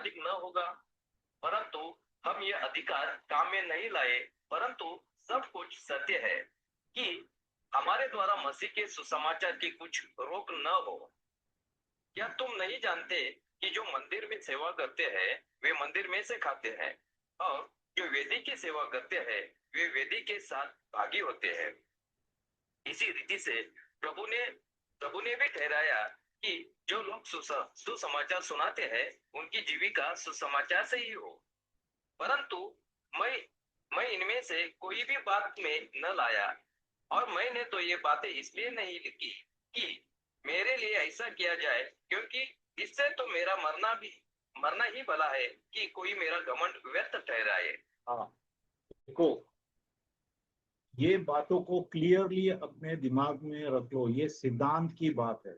अधिक न होगा। परंतु हम ये अधिकार काम में नहीं लाए, परंतु सब कुछ सत्य है कि हमारे द्वारा मसीह के सुसमाचार की कुछ रोक न हो। क्या तुम नहीं जानते कि जो मंदिर में सेवा करते हैं वे मंदिर में से खाते हैं, और जो वेदी की सेवा करते हैं वे वेदी के साथ भागी होते हैं। इसी रीति से प्रभु ने भी ठहराया कि जो लोग सुसमाचार सुनाते हैं उनकी जीविका सुसमाचार से ही हो। परंतु मैं मैं इनमें से कोई भी बात में न लाया, और मैंने तो ये बातें इसलिए नहीं लिखी कि मेरे लिए ऐसा किया जाए, क्योंकि इससे तो मेरा मरना ही भला है कि कोई मेरा घमंड व्यर्थ ठहराए। हाँ, देखो, ये बातों को क्लियरली अपने दिमाग में रख लो। ये सिद्धांत की बात है,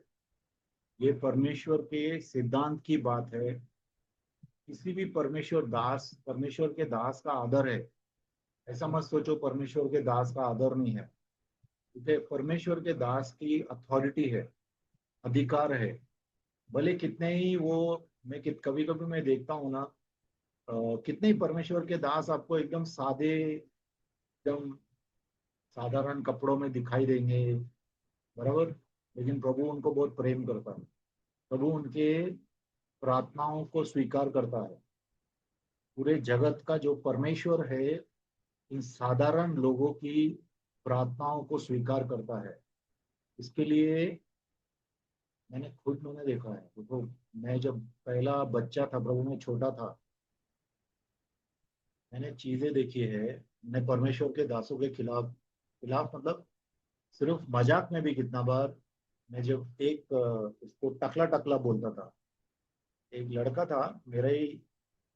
ये परमेश्वर के सिद्धांत की बात है। किसी भी परमेश्वर के दास का आदर है। ऐसा मत सोचो परमेश्वर के दास का आदर नहीं है। ठीक है, परमेश्वर के दास की अथॉरिटी है, अधिकार है। भले कितने ही वो, मैं कभी कभी मैं देखता हूँ ना, कितने ही परमेश्वर के दास आपको एकदम सादे, एकदम साधारण कपड़ों में दिखाई देंगे, बराबर। लेकिन प्रभु उनको बहुत प्रेम करता है। प्रभु उनके प्रार्थनाओं को स्वीकार करता है। पूरे जगत का जो परमेश्वर है इन साधारण लोगों की प्रार्थनाओं को स्वीकार करता है। इसके लिए मैंने देखा है। देखो, मैं जब पहला बच्चा था, प्रभु में छोटा था, मैंने चीजें देखी है। मैं परमेश्वर के दासों के खिलाफ खिलाफ मतलब सिर्फ मजाक में भी कितना बार, मैं जब इसको टकला टकला बोलता था। एक लड़का था, मेरा ही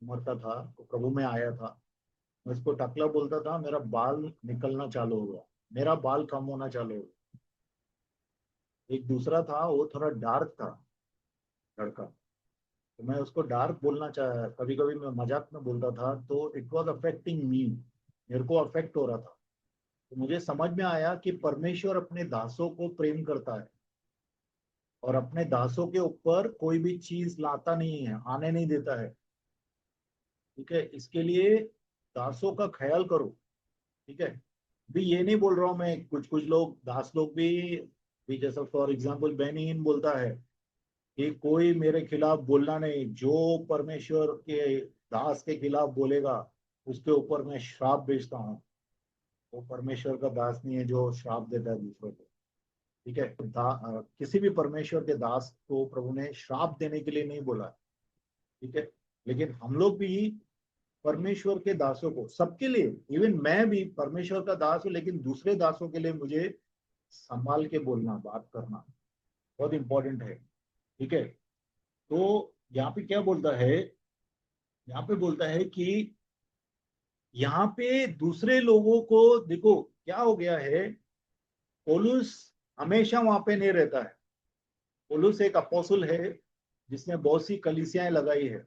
उम्र का था, तो प्रभु में आया था। मैं इसको टकला बोलता था, मेरा बाल निकलना चालू हुआ, मेरा बाल कम होना चालू हुआ। एक दूसरा था, वो थोड़ा डार्क था लड़का, तो मैं उसको डार्क बोलना चाह, कभी कभी मैं मजाक में बोलता था, तो इट वाज अफेक्टिंग मी, मेरे को अफेक्ट हो रहा था। तो मुझे समझ में आया कि परमेश्वर अपने दासों को प्रेम करता है और अपने दासों के ऊपर कोई भी चीज लाता नहीं है, आने नहीं देता है। ठीक है, इसके लिए दासों का ख्याल करो। ठीक है, भी ये नहीं बोल रहा हूँ मैं, कुछ कुछ लोग दास लोग भी जैसा फॉर एग्जाम्पल बेनिहीन बोलता है कि कोई मेरे खिलाफ बोलना नहीं, जो परमेश्वर के दास के खिलाफ बोलेगा उसके ऊपर मैं श्राप भेजता हूँ। वो परमेश्वर का दास नहीं है जो श्राप देता है दूसरों को। ठीक है, किसी भी परमेश्वर के दास को प्रभु ने श्राप देने के लिए नहीं बोला। ठीक है, लेकिन हम लोग भी परमेश्वर के दासों को, सबके लिए, इवन मैं भी परमेश्वर का दास हूं, लेकिन दूसरे दासों के लिए मुझे संभाल के बोलना, बात करना बहुत इंपॉर्टेंट है। ठीक है, तो यहाँ पे क्या बोलता है, यहाँ पे बोलता है कि यहाँ पे दूसरे लोगों को देखो क्या हो गया है। पौलुस हमेशा वहां पे नहीं रहता है। पौलुस एक अपोस्टल है जिसने बहुत सी कलीसियाएं लगाई है।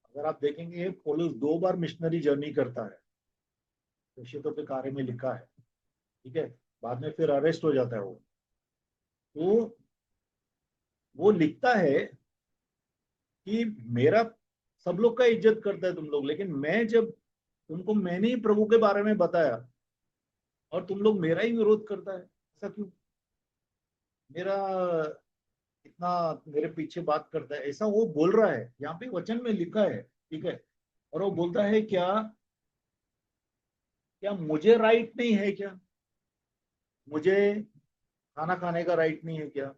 अगर आप देखेंगे पौलुस 2 बार मिशनरी जर्नी करता है, प्रेषितों के कार्य में लिखा है। ठीक है, बाद में फिर अरेस्ट हो जाता है वो। तो वो लिखता है कि मेरा सब लोग का इज्जत करता है तुम लोग, लेकिन मैं जब मैंने ही प्रभु के बारे में बताया और तुम लोग मेरा ही विरोध करता है, ऐसा क्यों? मेरा इतना मेरे पीछे बात करता है, ऐसा वो बोल रहा है, यहाँ पे वचन में लिखा है। ठीक है, और वो बोलता है क्या, क्या मुझे राइट नहीं है क्या? मुझे खाना खाने का राइट नहीं है क्या?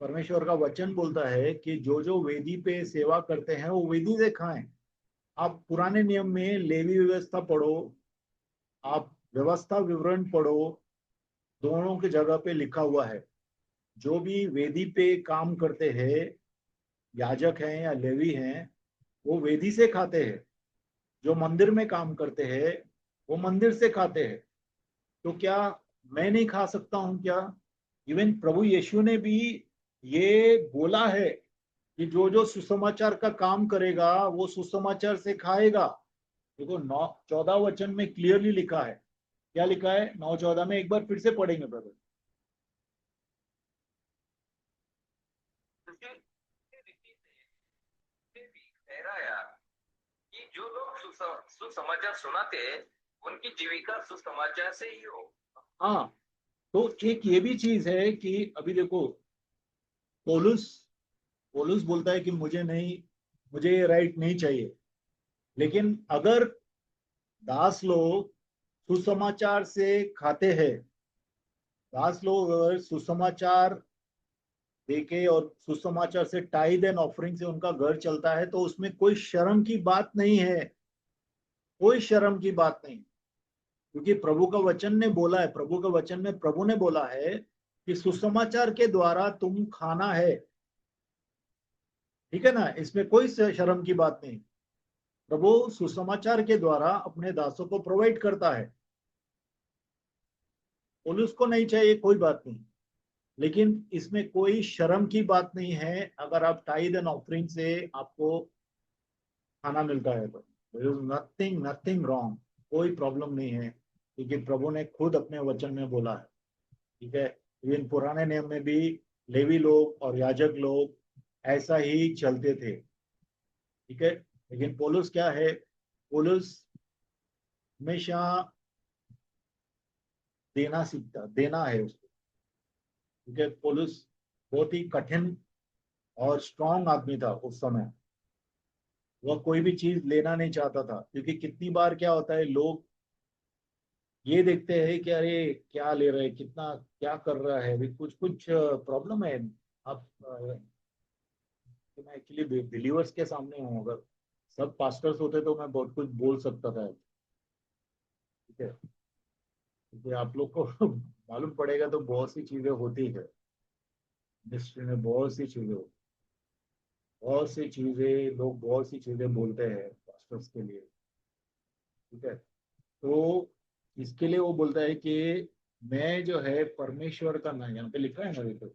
परमेश्वर का वचन बोलता है कि जो जो वेदी पे सेवा करते हैं वो वेदी से खाएं। आप पुराने नियम में लेवी व्यवस्था पढ़ो, आप व्यवस्था विवरण पढ़ो, दोनों की जगह पे लिखा हुआ है जो भी वेदी पे काम करते हैं, याजक हैं या लेवी हैं, वो वेदी से खाते हैं। जो मंदिर में काम करते हैं वो मंदिर से खाते हैं। तो क्या मैं नहीं खा सकता हूं क्या? इवन प्रभु यीशु ने भी ये बोला है कि जो जो सुसमाचार का काम करेगा वो सुसमाचार से खाएगा। देखो 9-14 वचन में क्लियरली लिखा है। क्या लिखा है 9-14 में? एक बार फिर से पढ़ेंगे ब्रदर। ने भी ठहराया कि जो लोग सुसमाचार सुनाते हैं उनकी जीविका सुसमाचार से ही हो। हाँ, तो एक ये भी चीज है कि अभी देखो, पौलुस पौलुस बोलता है कि मुझे ये राइट नहीं चाहिए, लेकिन अगर दास लोग सुसमाचार से खाते हैं, दास लोग अगर सुसमाचार देके और सुसमाचार से टाइद एंड ऑफरिंग से उनका घर चलता है, तो उसमें कोई शर्म की बात नहीं है, कोई शर्म की बात नहीं। क्योंकि प्रभु का वचन ने बोला है, प्रभु का वचन में प्रभु ने बोला है कि सुसमाचार के द्वारा तुम खाना है। ठीक है ना, इसमें कोई शर्म की बात नहीं। प्रभु सुसमाचार के द्वारा अपने दासों को प्रोवाइड करता है। पुलिस को नहीं चाहिए, कोई बात नहीं, लेकिन इसमें कोई शर्म की बात नहीं है अगर आप टाइद एंड ऑफरिंग से आपको खाना मिलता है तो there is nothing nothing wrong, कोई प्रॉब्लम नहीं है, क्योंकि प्रभु ने खुद अपने वचन में बोला है। ठीक है, इवन पुराने नियम में भी लेवी लोग और याजक लोग ऐसा ही चलते थे। ठीक है, लेकिन पौलुस क्या है, पौलुस हमेशा देना सीखता, देना है उसको। ठीक है, पौलुस बहुत ही कठिन और स्ट्रांग आदमी था उस समय। वह कोई भी चीज लेना नहीं चाहता था, क्योंकि कितनी बार क्या होता है, लोग ये देखते हैं कि अरे क्या ले रहे हैं, कितना क्या कर रहा है, अभी कुछ कुछ प्रॉब्लम है। आप मैं एक्चुअली बिलीवर्स के सामने हूँ, अगर सब पास्टर्स होते तो मैं बहुत कुछ बोल सकता था। ठीक है, क्योंकि आप लोग को मालूम पड़ेगा तो बहुत सी चीजें होती है मिनिस्ट्री में, बहुत सी चीजें होती, बहुत सी चीजें, लोग बहुत सी चीजें बोलते हैं पास्टर्स के लिए। ठीक है, तो इसके लिए वो बोलता है कि मैं जो है परमेश्वर का ना, यहाँ पे लिखा है ना देखो,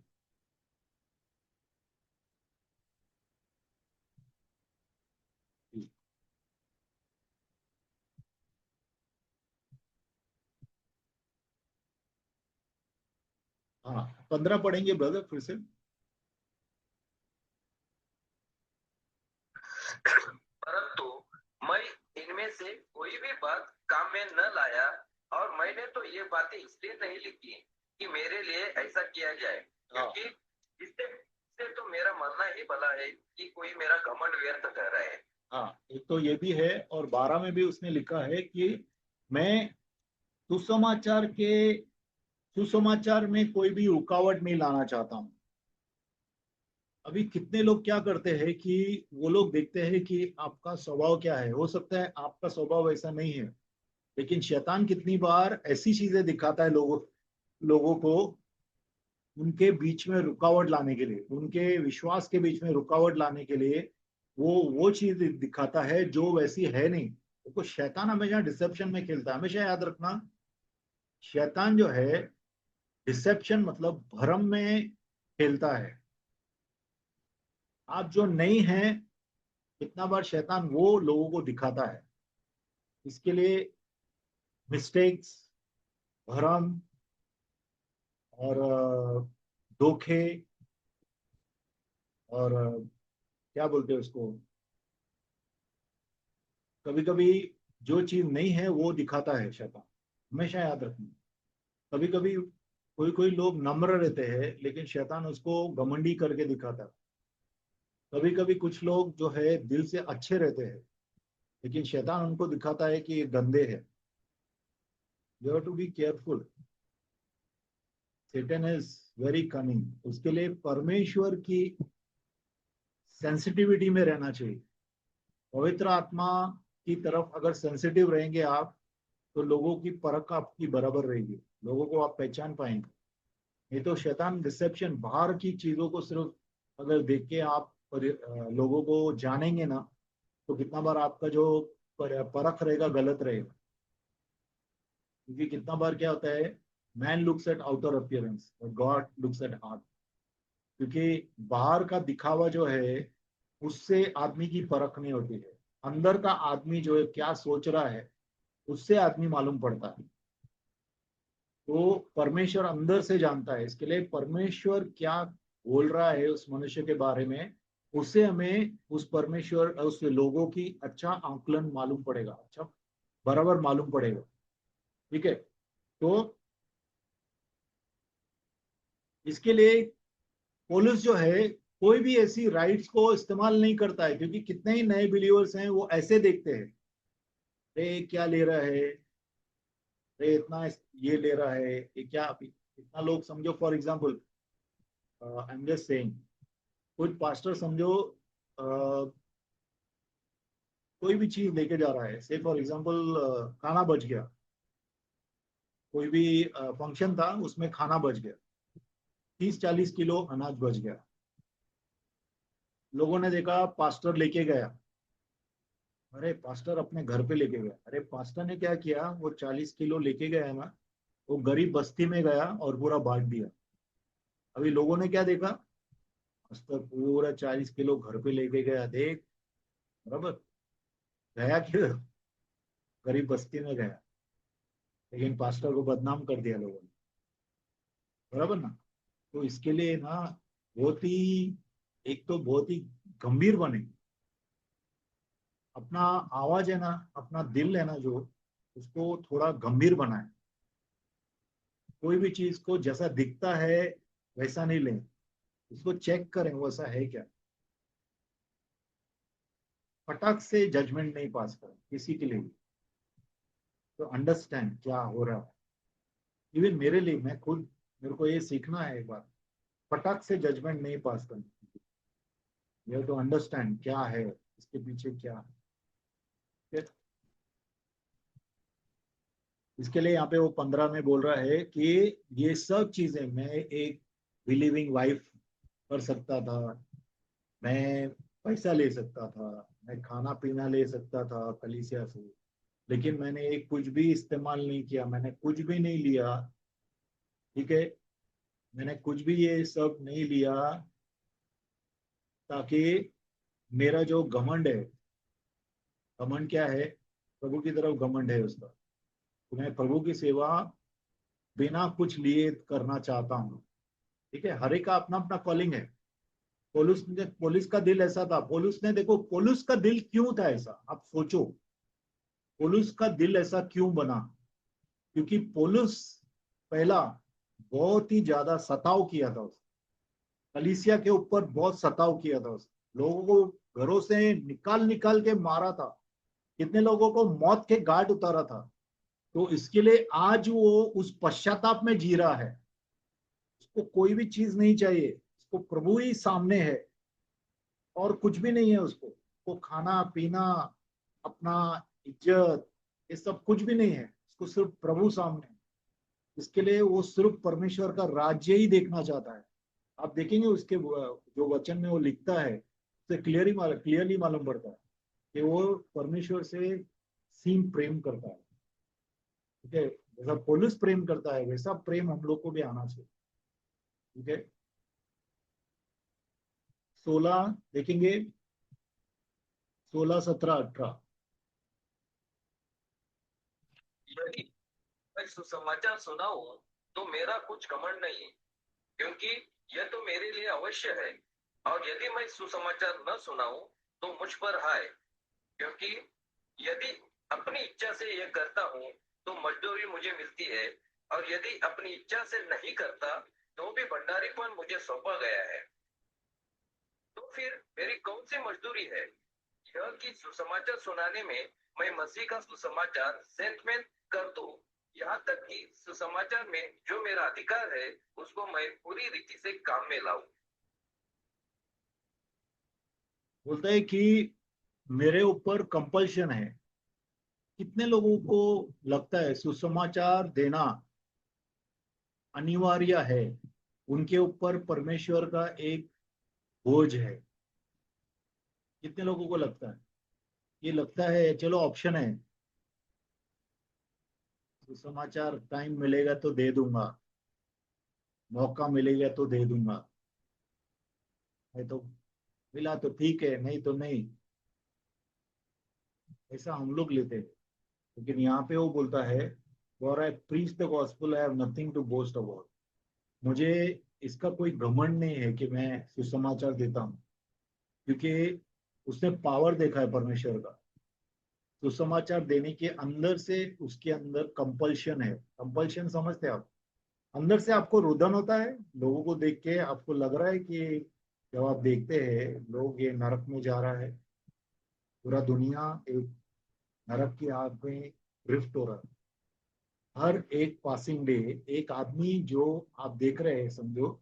हाँ 15 पढ़ेंगे ब्रदर फिर से। परंतु मैं इनमें से कोई भी बात काम में न लाया, और मैंने तो ये बातें इसलिए नहीं लिखी कि मेरे लिए ऐसा किया जाए, हाँ क्योंकि इससे तो मेरा मानना ही भला है कि कोई मेरा घमंड व्यर्थ कर रहा है। हाँ, एक तो ये भी है, और 12 में भी उसने लिखा है कि मैं सुसमाचार के सुसमाचार में कोई भी रुकावट नहीं लाना चाहता हूँ। अभी कितने लोग क्या करते हैं कि वो लोग देखते हैं कि आपका स्वभाव क्या है, हो सकता है आपका स्वभाव ऐसा नहीं है, लेकिन शैतान कितनी बार ऐसी चीजें दिखाता है लोगों लोगों को, उनके बीच में रुकावट लाने के लिए, उनके विश्वास के बीच में रुकावट लाने के लिए वो चीज दिखाता है जो वैसी है नहीं। देखो, शैतान हमेशा डिसेप्शन में खेलता है, हमेशा याद रखना। शैतान जो है, डिसेप्शन मतलब भ्रम में खेलता है। आप जो नहीं है, कितना बार शैतान वो लोगों को दिखाता है। इसके लिए मिस्टेक्स, भ्रम और धोखे और क्या बोलते हैं उसको, कभी कभी जो चीज नहीं है वो दिखाता है शैतान, हमेशा याद रखना। कभी कभी कोई कोई लोग नम्र रहते हैं, लेकिन शैतान उसको घमंडी करके दिखाता है। कभी कभी कुछ लोग जो है दिल से अच्छे रहते हैं, लेकिन शैतान उनको दिखाता है कि ये गंदे हैं। You have to be careful, Satan is very cunning. उसके लिए परमेश्वर की सेंसिटिविटी में रहना चाहिए। पवित्र आत्मा की तरफ अगर सेंसिटिव रहेंगे आप, तो लोगों की परख आपकी बराबर रहेगी, लोगों को आप पहचान पाएंगे। नहीं तो शैतान डिसेप्शन, बाहर की चीजों को सिर्फ अगर देख के आप लोगों को जानेंगे ना, तो कितना बार आपका जो परख रहेगा गलत रहेगा। क्योंकि कितना बार क्या होता है, man looks at outer appearance और गॉड लुक्स एट हार्ट। क्योंकि बाहर का दिखावा जो है, उससे आदमी की परख नहीं होती है। अंदर का आदमी जो है क्या सोच रहा है, उससे आदमी मालूम पड़ता है। तो परमेश्वर अंदर से जानता है, इसके लिए परमेश्वर क्या बोल रहा है उस मनुष्य के बारे में, उससे हमें उस परमेश्वर, उस लोगों की अच्छा आंकलन मालूम पड़ेगा, अच्छा बराबर मालूम पड़ेगा। ठीक है, तो इसके लिए पौलुस जो है कोई भी ऐसी राइट्स को इस्तेमाल नहीं करता है, क्योंकि कितने ही नए बिलीवर्स हैं वो ऐसे देखते हैं, रे क्या ले रहा है, रे इतना ये ले रहा है, ये क्या अभी इतना लोग समझो। For example I am just saying, कुछ पास्टर समझो कोई भी चीज लेके जा रहा है, से फॉर एग्जांपल खाना बच गया, कोई भी फंक्शन था उसमें खाना बच गया, 30-40 किलो अनाज बच गया, लोगों ने देखा पास्टर लेके गया, अरे पास्टर अपने घर पे लेके गया, अरे पास्टर ने क्या किया, वो 40 किलो लेके गया ना, वो गरीब बस्ती में गया और पूरा बांट दिया। अभी लोगों ने क्या देखा, पास्टर पूरा 40 किलो घर पे लेके गया, देख, बराबर, गया क्यों, गरीब बस्ती में गया, लेकिन पास्टर को बदनाम कर दिया लोगों ने, बराबर ना। तो इसके लिए ना बहुत ही, एक तो बहुत ही गंभीर बने, अपना आवाज है ना, अपना दिल है ना जो, उसको थोड़ा गंभीर बनाए, कोई भी चीज को जैसा दिखता है वैसा नहीं लें, उसको चेक करें वैसा है क्या, फटाक से जजमेंट नहीं पास करें किसी के लिए भी। तो अंडरस्टैंड क्या हो रहा है, इवन मेरे लिए, मैं खुद, मेरे को ये सीखना है एक बार, फटाक से जजमेंट नहीं पास करना, यू हैव टू अंडरस्टैंड क्या है, इसके पीछे क्या है। इसके लिए यहाँ पे वो 15 में बोल रहा है कि ये सब चीजें मैं एक बिलीविंग वाइफ कर सकता था, मैं पैसा ले सकता था, मैं खाना पीना ले सकता था कलीसिया से, लेकिन मैंने एक कुछ भी इस्तेमाल नहीं किया, मैंने कुछ भी नहीं लिया। ठीक है, मैंने कुछ भी ये सब नहीं लिया, ताकि मेरा जो घमंड है, घमंड क्या है, प्रभु की तरफ घमंड है उसका, तो मैं प्रभु की सेवा बिना कुछ लिए करना चाहता हूँ। ठीक है, हर एक का अपना अपना कॉलिंग है। पोलुस का दिल ऐसा था, पोलुस ने, देखो पोलुस का दिल क्यों था ऐसा, आप सोचो, पोलुस का दिल ऐसा क्यों बना, क्योंकि पोलुस पहला बहुत ही ज्यादा सताव किया था उसने, कलीसिया के ऊपर बहुत सताव किया था उसने, लोगों को घरों से निकाल निकाल के मारा था, कितने लोगों को मौत के घाट उतारा था। तो इसके लिए आज वो उस पश्चाताप में जी रहा है, उसको कोई भी चीज नहीं चाहिए, उसको प्रभु ही सामने है, और कुछ भी नहीं है उसको, वो खाना पीना, अपना इज्जत, ये सब कुछ भी नहीं है उसको, सिर्फ प्रभु सामने। इसके लिए वो सिर्फ परमेश्वर का राज्य ही देखना चाहता है। आप देखेंगे उसके जो वचन में वो लिखता है, उससे क्लियरली मालूम पड़ता है कि वो परमेश्वर से सीम प्रेम करता है। ठीक है, जैसा पौलुस प्रेम करता है वैसा प्रेम हम लोग को भी आना चाहिए। ठीक है, 16 देखेंगे, 16, 17, 18। यदि मैं सुसमाचार सुनाऊं तो मेरा कुछ घमंड नहीं, क्योंकि यह तो मेरे लिए अवश्य है। और यदि मैं सुसमाचार न सुनाऊं तो मुझ पर हाय, क्योंकि यदि अपनी इच्छा से यह करता हूं तो मजदूरी मुझे मिलती है, और यदि अपनी इच्छा से नहीं करता तो भी भंडारीपन मुझे सौंपा गया है। तो फिर मेरी कौन सी मजदूरी है, यह कि सुसमाचार सुनाने में मैं मसीह का सुसमाचार सेंत में कर दूं, यहाँ तक कि सुसमाचार में जो मेरा अधिकार है उसको मैं पूरी रीति से काम में लाऊं। बोलता है कि मेरे ऊपर कंपल्शन है। कितने लोगों को लगता है सुसमाचार देना अनिवार्य है, उनके ऊपर परमेश्वर का एक बोझ है? कितने लोगों को लगता है, ये लगता है चलो ऑप्शन है, सुसमाचार टाइम मिलेगा तो दे दूंगा, मौका मिलेगा तो दे दूंगा, नहीं तो मिला तो ठीक है, नहीं तो नहीं, ऐसा हम लोग लेते हैं। लेकिन यहाँ पे वो बोलता है, for I preach the gospel I have nothing to boast about, मुझे इसका कोई घमंड नहीं है कि मैं सुसमाचार देता हूँ। क्योंकि उसने पावर देखा है परमेश्वर का। सुसमाचार देने के अंदर से उसके अंदर कंपल्शन है। कंपल्शन समझते हैं आप? अंदर से आपको रुदन होता है लोगों को देख के, आपको लग रहा है कि जब आप देखते हैं लोग ये नरक में जा रहा है, पूरा दुनिया एक नरक की आग में ड्रिफ्ट हो रहा है। हर एक पासिंग डे एक आदमी जो आप देख रहे हैं, समझो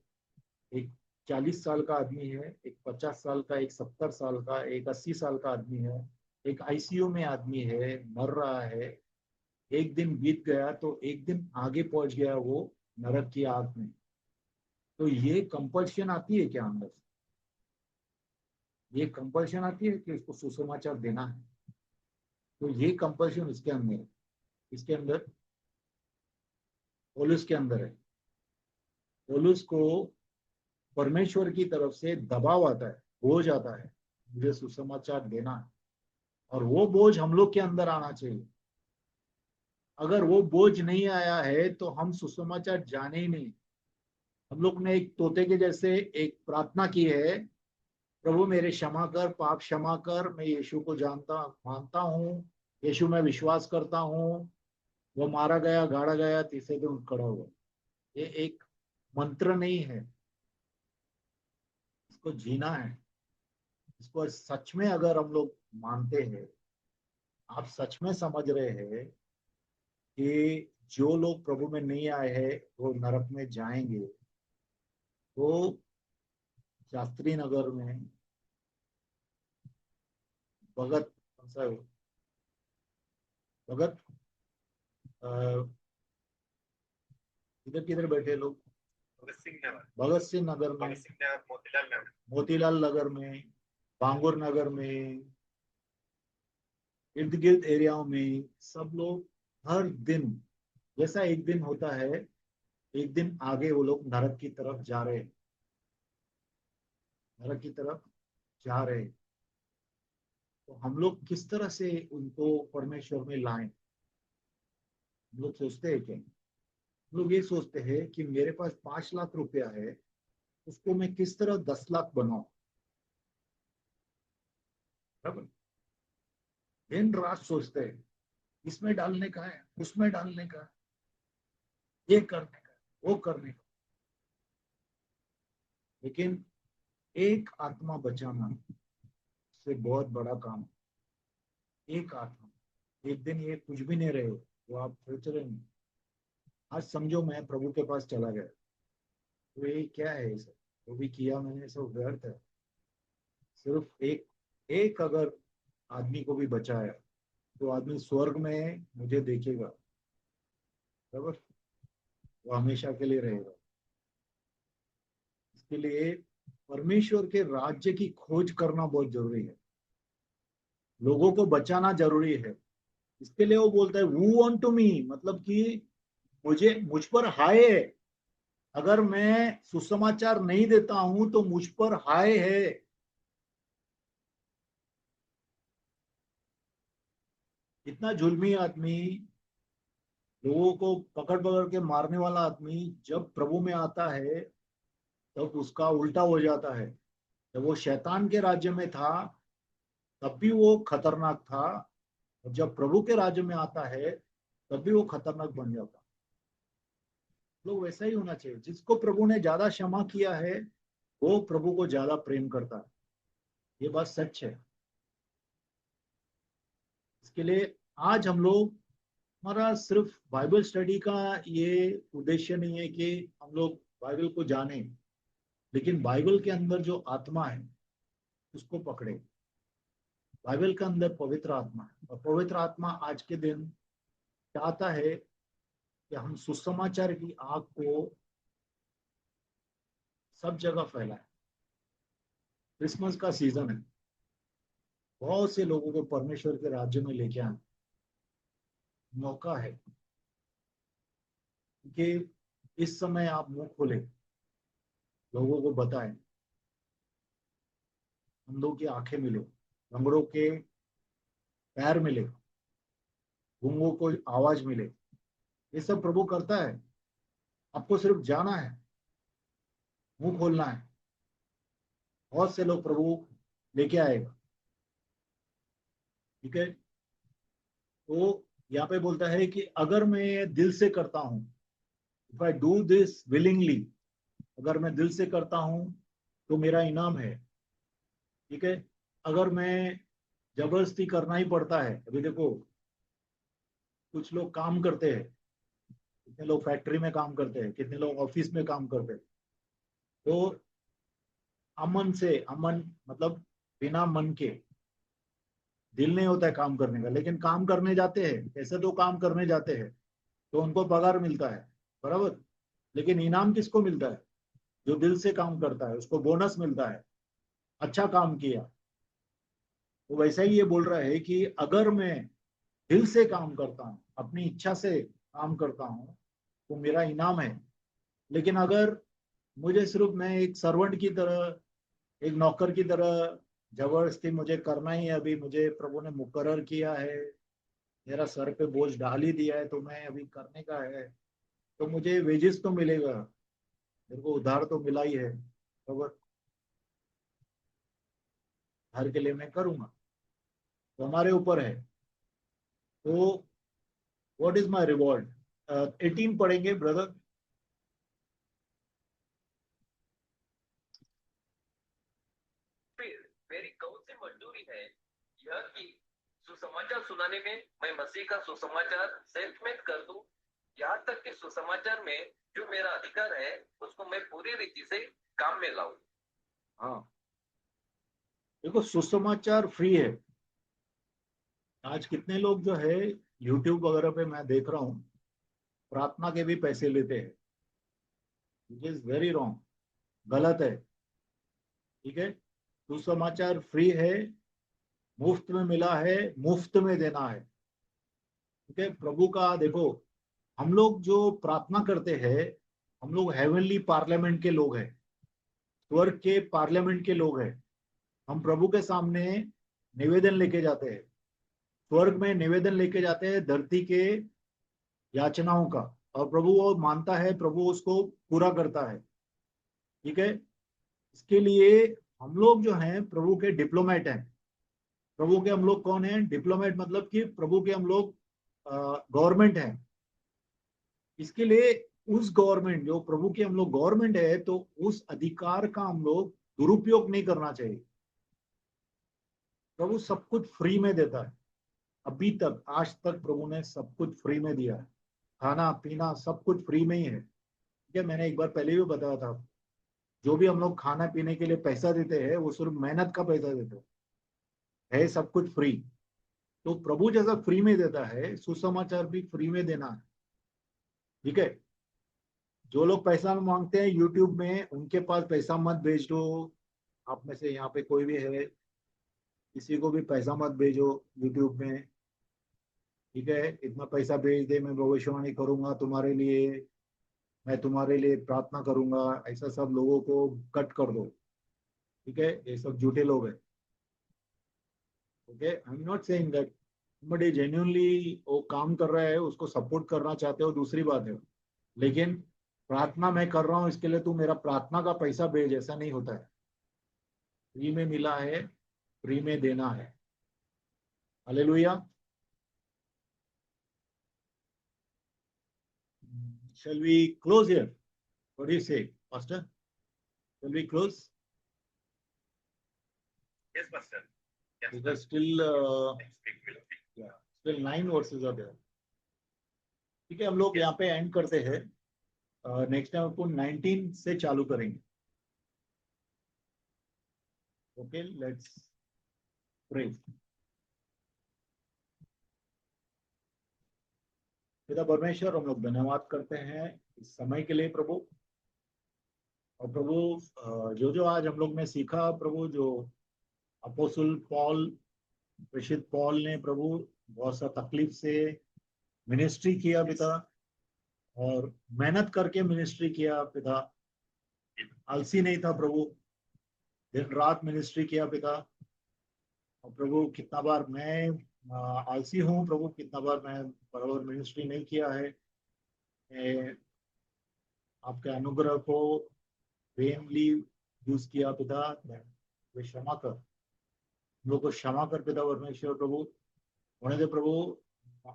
एक 40 साल का आदमी है, एक 50 साल का, एक 70 साल का, एक 80 साल का आदमी है, एक आईसीयू में आदमी है, मर रहा है। एक दिन बीत गया तो एक दिन आगे पहुंच गया वो नरक की आग में। तो ये कंपल्शन आती है क्या अंदर से? ये कंपल्शन आती है कि उसको सुसमाचार देना है। तो ये कंपल्शन उसके अंदर है। इसके अंदर पौलुस के अंदर है। पौलुस को परमेश्वर की तरफ से दबाव आता है, बोझ आता है, मुझे सुसमाचार देना है। और वो बोझ हम लोग के अंदर आना चाहिए। अगर वो बोझ नहीं आया है तो हम सुसमाचार जाने ही नहीं। हम लोग ने एक तोते के जैसे एक प्रार्थना की है, प्रभु मेरे क्षमा कर, पाप क्षमा कर, मैं यीशु को जानता मानता हूँ, यीशु में विश्वास करता हूँ, वो मारा गया, गाड़ा गया, तीसरे दिन खड़ा हुआ। ये एक मंत्र नहीं है, इसको जीना है। इसको सच में अगर हम लोग मानते हैं, आप सच में समझ रहे हैं कि जो लोग प्रभु में नहीं आए हैं वो नरक में जाएंगे, तो शास्त्री नगर में भगत, कौन सा है वो? भगत, इधर किधर बैठे लोग? भगत सिंह नगर, भगत सिंह नगर में, भगत सिंह नगर, मोतीलाल नगर, मोतीलाल नगर में, बांगुर नगर में, इर्द गिर्द एरियाओं में सब लोग हर दिन, जैसा एक दिन होता है, एक दिन आगे वो लोग नरक की तरफ जा रहे हैं। नरक की तरफ जा रहे हैं। तो हम लोग किस तरह से उनको परमेश्वर में लाएं? हम लोग सोचते हैं क्या? हम लोग ये सोचते हैं कि मेरे पास 5 लाख रुपया है, उसको मैं किस तरह 10 लाख बनाऊं। बराबर। दिन रात सोचते हैं, इसमें डालने का है, उसमें डालने का है, ये करने का है, वो करने का। लेकिन एक आत्मा बचाना से बहुत बड़ा काम है। एक आत्मा, एक दिन ये कुछ भी नहीं रहे हो तो आप सोच रहे हैं। आज समझो मैं प्रभु के पास चला गया, तो ये क्या है? ये सब जो भी किया मैंने सब व्यर्थ है। सिर्फ एक एक अगर आदमी को भी बचाया तो आदमी स्वर्ग में मुझे देखेगा। बराबर। वो हमेशा के लिए रहेगा। इसके लिए परमेश्वर के राज्य की खोज करना बहुत जरूरी है। लोगों को बचाना जरूरी है। इसके लिए वो बोलता है वू ऑन टू मी, मतलब कि मुझे, मुझ पर हाय है। अगर मैं सुसमाचार नहीं देता हूं तो मुझ पर हाय है। इतना जुल्मी आदमी, लोगों को पकड़ पकड़ के मारने वाला आदमी जब प्रभु में आता है तब उसका उल्टा हो जाता है। जब वो शैतान के राज्य में था तब भी वो खतरनाक था, और जब प्रभु के राज्य में आता है तब भी वो खतरनाक बन जाता। लोग वैसा ही होना चाहिए। जिसको प्रभु ने ज्यादा क्षमा किया है वो प्रभु को ज्यादा प्रेम करता है। ये बात सच है। इसके लिए आज हम लोग, हमारा सिर्फ बाइबल स्टडी का ये उद्देश्य नहीं है कि हम लोग बाइबल को जाने, लेकिन बाइबल के अंदर जो आत्मा है उसको पकड़े। बाइबल के अंदर पवित्र आत्मा है, और पवित्र आत्मा आज के दिन चाहता है कि हम सुसमाचार की आग को सब जगह फैलाएं। क्रिसमस का सीजन है, बहुत से लोगों को परमेश्वर के राज्य में लेके आए। मौका है कि इस समय आप मुंह खोले, लोगों को बताएं, अंधों की आंखें मिले, लंगड़ों के पैर मिले, गूंगों को आवाज मिले। ये सब प्रभु करता है। आपको सिर्फ जाना है, मुंह खोलना है। बहुत से लोग प्रभु लेके आएगा। ठीक है, तो यहाँ पे बोलता है कि अगर मैं ये दिल से करता हूँ, if I do this willingly, अगर मैं दिल से करता हूँ तो मेरा इनाम है। ठीक है, अगर मैं जबरदस्ती करना ही पड़ता है, अभी देखो कुछ लोग काम करते हैं, कितने लोग फैक्ट्री में काम करते हैं, कितने लोग ऑफिस में काम करते हैं, तो अमन से, अमन मतलब बिना मन के, दिल नहीं होता है काम करने का, लेकिन काम करने जाते हैं, ऐसे तो काम करने जाते हैं तो उनको पगार मिलता है, बराबर। लेकिन इनाम किसको मिलता है? जो दिल से काम करता है उसको बोनस मिलता है, अच्छा काम किया। तो वैसा ही ये बोल रहा है कि अगर मैं दिल से काम करता हूँ, अपनी इच्छा से काम करता हूँ, तो मेरा इनाम है। लेकिन अगर मुझे सिर्फ, मैं एक सर्वेंट की तरह, एक नौकर की तरह जबरदस्ती मुझे करना ही है, अभी मुझे प्रभु ने मुकर्रर किया है, मेरा सर पे बोझ डाल ही दिया है, तो मैं अभी करने का है, तो मुझे वेजेस तो मिलेगा, मेरे को उधार तो मिला ही है, बराबर, घर के लिए मैं करूंगा, तो हमारे ऊपर है। तो व्हाट इज माई रिवॉर्ड? 18 पढ़ेंगे ब्रदर। फिर मेरी कौन सी मजदूरी है, यह कि सुसमाचार सुनाने में मैं मसीह का सुसमाचार सेल्फ मेड कर दूं, यहाँ तक कि सुसमाचार में जो मेरा अधिकार है उसको मैं पूरी रीति से काम में लाऊं। हाँ, देखो सुसमाचार फ्री है। आज कितने लोग जो है यूट्यूब वगैरह पे मैं देख रहा हूँ, प्रार्थना के भी पैसे लेते हैं, विच इज वेरी रॉन्ग, गलत है। ठीक है, सुसमाचार फ्री है, मुफ्त में मिला है, मुफ्त में देना है। ठीक है, प्रभु का देखो, हम लोग जो प्रार्थना करते हैं, हम लोग हेवनली पार्लियामेंट के लोग हैं, स्वर्ग के पार्लियामेंट के लोग हैं। हम प्रभु के सामने निवेदन लेके जाते हैं, स्वर्ग में निवेदन लेके जाते हैं धरती के याचनाओं का, और प्रभु वो मानता है, प्रभु उसको पूरा करता है। ठीक है, इसके लिए हम लोग जो हैं प्रभु के डिप्लोमेट हैं। प्रभु के हम लोग कौन है? डिप्लोमेट, मतलब कि प्रभु के हम लोग गवर्नमेंट हैं। इसके लिए उस गवर्नमेंट, जो प्रभु की हम लोग गवर्नमेंट है, तो उस अधिकार का हम लोग दुरुपयोग नहीं करना चाहिए। प्रभु सब कुछ फ्री में देता है, अभी तक आज तक प्रभु ने सब कुछ फ्री में दिया है, खाना पीना सब कुछ फ्री में ही है। ठीक है, मैंने एक बार पहले भी बताया था, जो भी हम लोग खाना पीने के लिए पैसा देते हैं वो सिर्फ मेहनत का पैसा देते है सब कुछ फ्री। तो प्रभु जैसा फ्री में देता है, सुसमाचार भी फ्री में देना है। ठीक है, जो लोग पैसा मांगते हैं यूट्यूब में, उनके पास पैसा मत भेज दो। आप में से यहाँ पे कोई भी है, किसी को भी पैसा मत भेजो यूट्यूब में। ठीक है, इतना पैसा भेज दे, मैं भविष्यवाणी करूंगा तुम्हारे लिए, मैं तुम्हारे लिए प्रार्थना करूंगा, ऐसा सब लोगों को कट कर दो। ठीक है, ये सब झूठे लोग हैं। Okay, I am not saying that, but genuinely वो काम कर रहा है, उसको सपोर्ट करना चाहते हो, दूसरी बात है, लेकिन प्रार्थना मैं कर रहा हूँ इसके लिए तू मेरा प्रार्थना का पैसा भेज, ऐसा नहीं होता है। फ्री में मिला है, फ्री में देना है। Hallelujah. Shall we close here? What do you say, Pastor? Shall we close? Yes, Pastor. Yes, Because still, yeah, still 9 verses are there. ठीक है, हम लोग यहाँ पे एंड करते हैं, नेक्स्ट टाइम अपन 19 से चालू करेंगे। Okay, let's pray. पिता परमेश्वर, हम लोग धन्यवाद करते हैं इस समय के लिए प्रभु। और प्रभु, जो जो आज हम लोग ने सीखा प्रभु, जो अपोस्टल पॉल, प्रेषित पॉल ने प्रभु बहुत सा तकलीफ से मिनिस्ट्री किया पिता, और मेहनत करके मिनिस्ट्री किया पिता, आलसी नहीं था प्रभु, दिन रात मिनिस्ट्री किया पिता। और प्रभु कितना बार मैं आलसी हूँ प्रभु, कितना बार मैं बराबर मिनिस्ट्री नहीं किया है। मैं आपके अनुग्रह को वेनली यूज किया पिता, मैं वे क्षमा कर। हम लोग को क्षमा कर पिता परमेश्वर प्रभु, होने दे प्रभु,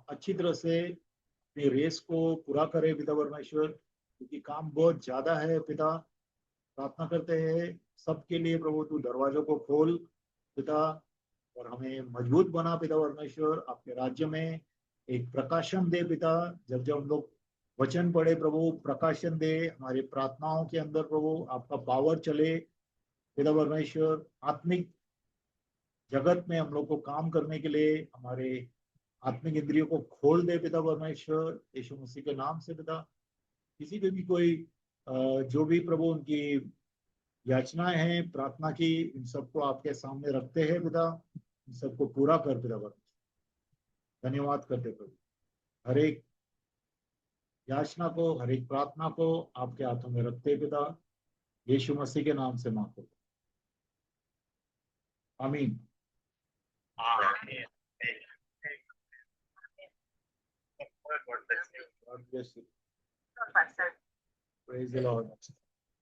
अच्छी तरह से अपनी रेस को पूरा करे पिता परमेश्वर, क्योंकि काम बहुत ज्यादा है पिता। प्रार्थना करते हैं सबके लिए प्रभु, तू दरवाजों को खोल पिता, और हमें मजबूत बना पिता परमेश्वर, आपके राज्य में एक प्रकाशन दे पिता। जब जब हम लोग वचन पढ़े प्रभु, प्रकाशन दे हमारी प्रार्थनाओं के अंदर प्रभु, आपका पावर चले पिता परमेश्वर। आत्मिक जगत में हम लोग को काम करने के लिए हमारे आत्मिक इंद्रियों को खोल दे पिता परमेश्वर, यीशु मसीह के नाम से पिता। किसी पे भी कोई जो भी प्रभु उनकी याचनाएं हैं प्रार्थना की, इन सबको आपके सामने रखते हैं पिता, इन सबको पूरा कर पिता परमेश्वर। धन्यवाद करते प्रभु, हर एक याचना को, हर एक प्रार्थना को आपके हाथों में रखते हैं पिता, यीशु मसीह के नाम से मांगते हैं। आमीन। Amen. God bless you. Praise the Lord.